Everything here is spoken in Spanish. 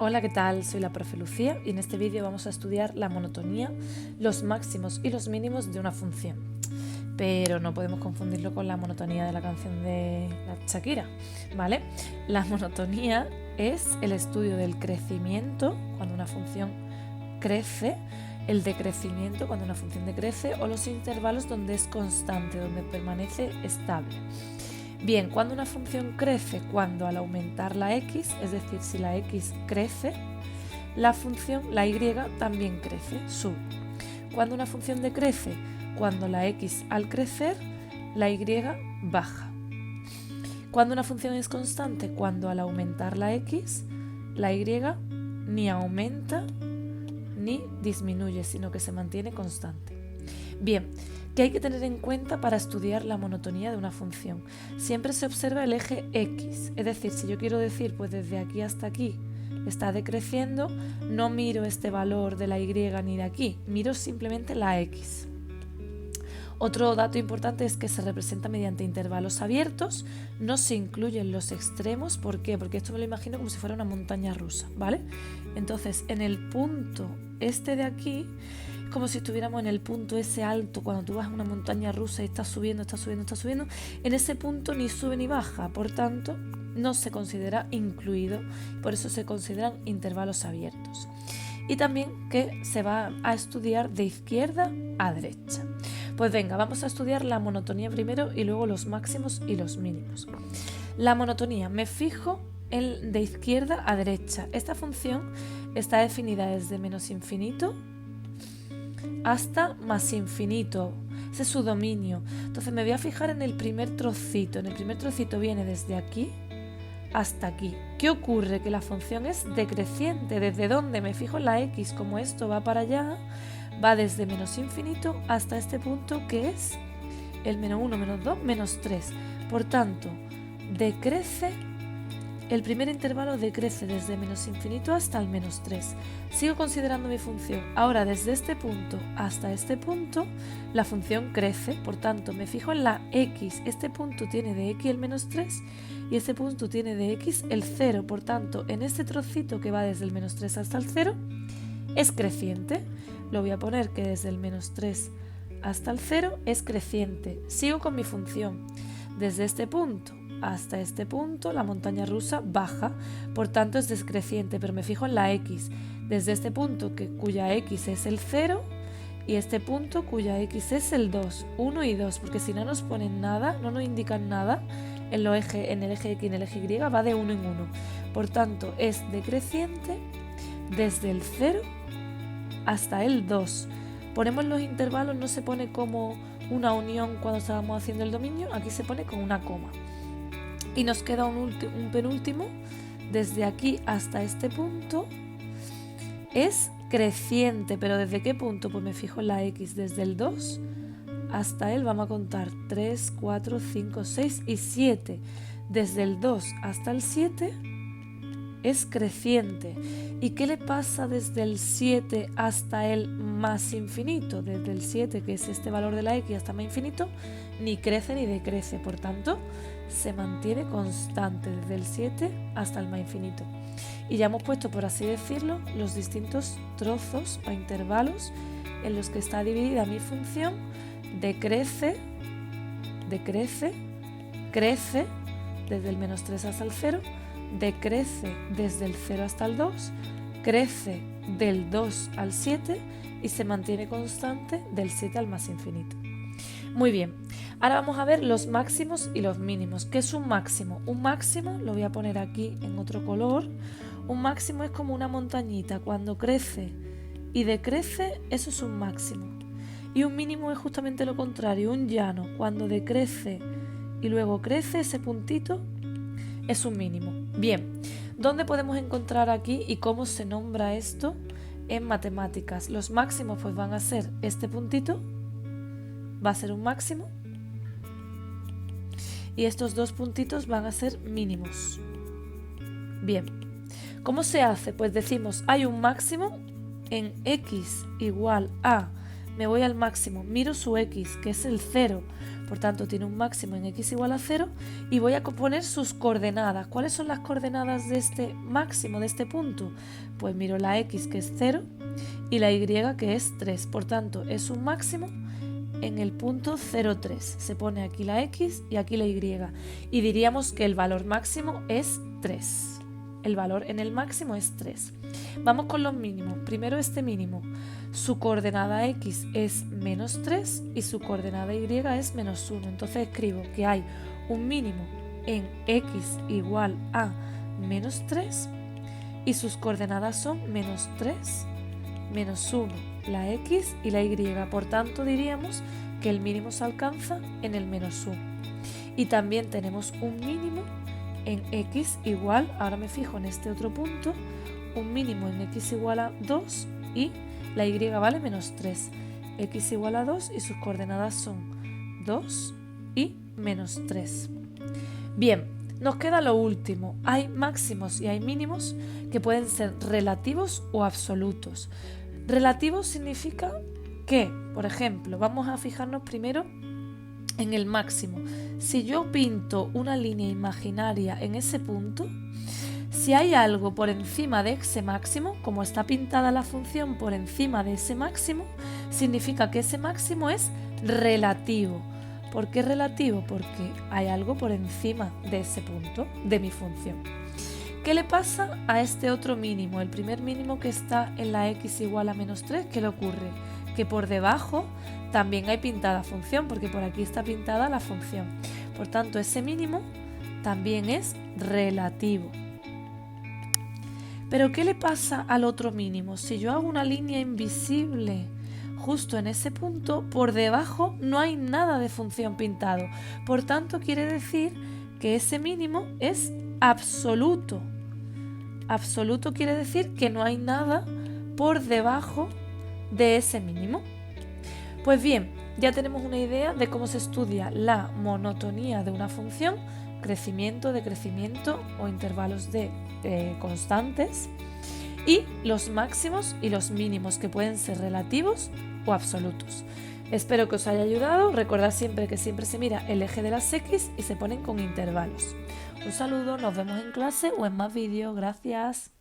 Hola, ¿qué tal? Soy la profe Lucía y en este vídeo vamos a estudiar la monotonía, los máximos y los mínimos de una función. Pero no podemos confundirlo con la monotonía de la canción de la Shakira, ¿vale? La monotonía es el estudio del crecimiento cuando una función crece, el decrecimiento cuando una función decrece o los intervalos donde es constante, donde permanece estable. Bien, cuando una función crece, cuando al aumentar la x, es decir, si la x crece, la y también crece, sube. Cuando una función decrece, cuando la x al crecer, la y baja. Cuando una función es constante, cuando al aumentar la x, la y ni aumenta ni disminuye, sino que se mantiene constante. Bien, ¿qué hay que tener en cuenta para estudiar la monotonía de una función? Siempre se observa el eje x, es decir, si yo quiero decir pues desde aquí hasta aquí está decreciendo, no miro este valor de la y ni de aquí, miro simplemente la x. Otro dato importante es que se representa mediante intervalos abiertos, no se incluyen los extremos. ¿Por qué? Porque esto me lo imagino como si fuera una montaña rusa, ¿vale? Entonces, en el punto este de aquí, como si estuviéramos en el punto ese alto, cuando tú vas a una montaña rusa y estás subiendo, en ese punto ni sube ni baja, por tanto, no se considera incluido, por eso se consideran intervalos abiertos. Y también que se va a estudiar de izquierda a derecha. Pues venga, vamos a estudiar la monotonía primero y luego los máximos y los mínimos. La monotonía, me fijo en de izquierda a derecha. Esta función está definida desde menos infinito hasta más infinito. Ese es su dominio. Entonces me voy a fijar en el primer trocito. En el primer trocito viene desde aquí hasta aquí. ¿Qué ocurre? Que la función es decreciente. ¿Desde dónde? Me fijo en la x. Como esto va para allá, va desde menos infinito hasta este punto que es el menos 1, menos 2, menos 3. Por tanto, decrece, el primer intervalo decrece desde menos infinito hasta el menos 3. Sigo considerando mi función. Ahora, desde este punto hasta este punto, la función crece. Por tanto, me fijo en la x. Este punto tiene de x el menos 3 y este punto tiene de x el 0. Por tanto, en este trocito que va desde el menos 3 hasta el 0, es creciente. Lo voy a poner que desde el menos 3 hasta el 0 es creciente. Sigo con mi función. Desde este punto hasta este punto la montaña rusa baja, por tanto es decreciente, pero me fijo en la x. Desde este punto cuya x es el 0 y este punto cuya x es el 2, 1 y 2, porque si no nos ponen nada, no nos indican nada, en el eje x y en el eje y va de 1 en 1. Por tanto es decreciente desde el 0 hasta el 2. Ponemos los intervalos, no se pone como una unión cuando estábamos haciendo el dominio, aquí se pone con una coma. Y nos queda un penúltimo, desde aquí hasta este punto es creciente, pero ¿desde qué punto? Pues me fijo en la x, desde el 2 hasta él vamos a contar 3, 4, 5, 6 y 7. Desde el 2 hasta el 7 es creciente. ¿Y qué le pasa desde el 7 hasta el más infinito? Desde el 7, que es este valor de la x, hasta más infinito, ni crece ni decrece. Por tanto, se mantiene constante desde el 7 hasta el más infinito. Y ya hemos puesto, por así decirlo, los distintos trozos o intervalos en los que está dividida mi función. Decrece, crece desde el menos 3 hasta el 0, decrece desde el 0 hasta el 2, crece del 2 al 7 y se mantiene constante del 7 al más infinito. Muy bien, ahora vamos a ver los máximos y los mínimos. ¿Qué es un máximo? Un máximo, lo voy a poner aquí en otro color, un máximo es como una montañita, cuando crece y decrece, eso es un máximo. Y un mínimo es justamente lo contrario, un llano, cuando decrece y luego crece, ese puntito es un mínimo. Bien, ¿dónde podemos encontrar aquí y cómo se nombra esto en matemáticas? Los máximos pues van a ser este puntito, va a ser un máximo, y estos dos puntitos van a ser mínimos. Bien, ¿cómo se hace? Pues decimos, hay un máximo en x igual a me voy al máximo, miro su x, que es el 0, por tanto tiene un máximo en x igual a 0, y voy a poner sus coordenadas. ¿Cuáles son las coordenadas de este máximo, de este punto? Pues miro la x, que es 0, y la y, que es 3, por tanto es un máximo en el punto 0,3. Se pone aquí la x y aquí la y, y diríamos que el valor máximo es 3. El valor en el máximo es 3. Vamos con los mínimos. Primero este mínimo. Su coordenada x es menos 3 y su coordenada y es menos 1. Entonces escribo que hay un mínimo en x igual a menos 3 y sus coordenadas son menos 3, menos 1, la x y la y. Por tanto diríamos que el mínimo se alcanza en el menos 1. Y también tenemos un mínimo en x igual, ahora me fijo en este otro punto, un mínimo en x igual a 2 y la y vale menos 3. X igual a 2 y sus coordenadas son 2 y menos 3. Bien, nos queda lo último. Hay máximos y hay mínimos que pueden ser relativos o absolutos. Relativos significa que, por ejemplo, vamos a fijarnos primero en el máximo. Si yo pinto una línea imaginaria en ese punto, si hay algo por encima de ese máximo, como está pintada la función por encima de ese máximo, significa que ese máximo es relativo. ¿Por qué relativo? Porque hay algo por encima de ese punto de mi función. ¿Qué le pasa a este otro mínimo? El primer mínimo que está en la x igual a menos 3, ¿qué le ocurre? Que por debajo también hay pintada función, porque por aquí está pintada la función. Por tanto, ese mínimo también es relativo. Pero ¿qué le pasa al otro mínimo? Si yo hago una línea invisible justo en ese punto, por debajo no hay nada de función pintado. Por tanto, quiere decir que ese mínimo es absoluto. Absoluto quiere decir que no hay nada por debajo de ese mínimo. Pues bien, ya tenemos una idea de cómo se estudia la monotonía de una función, crecimiento, decrecimiento o intervalos de constantes, y los máximos y los mínimos que pueden ser relativos o absolutos. Espero que os haya ayudado. Recordad siempre que siempre se mira el eje de las x y se ponen con intervalos. Un saludo, nos vemos en clase o en más vídeos. Gracias.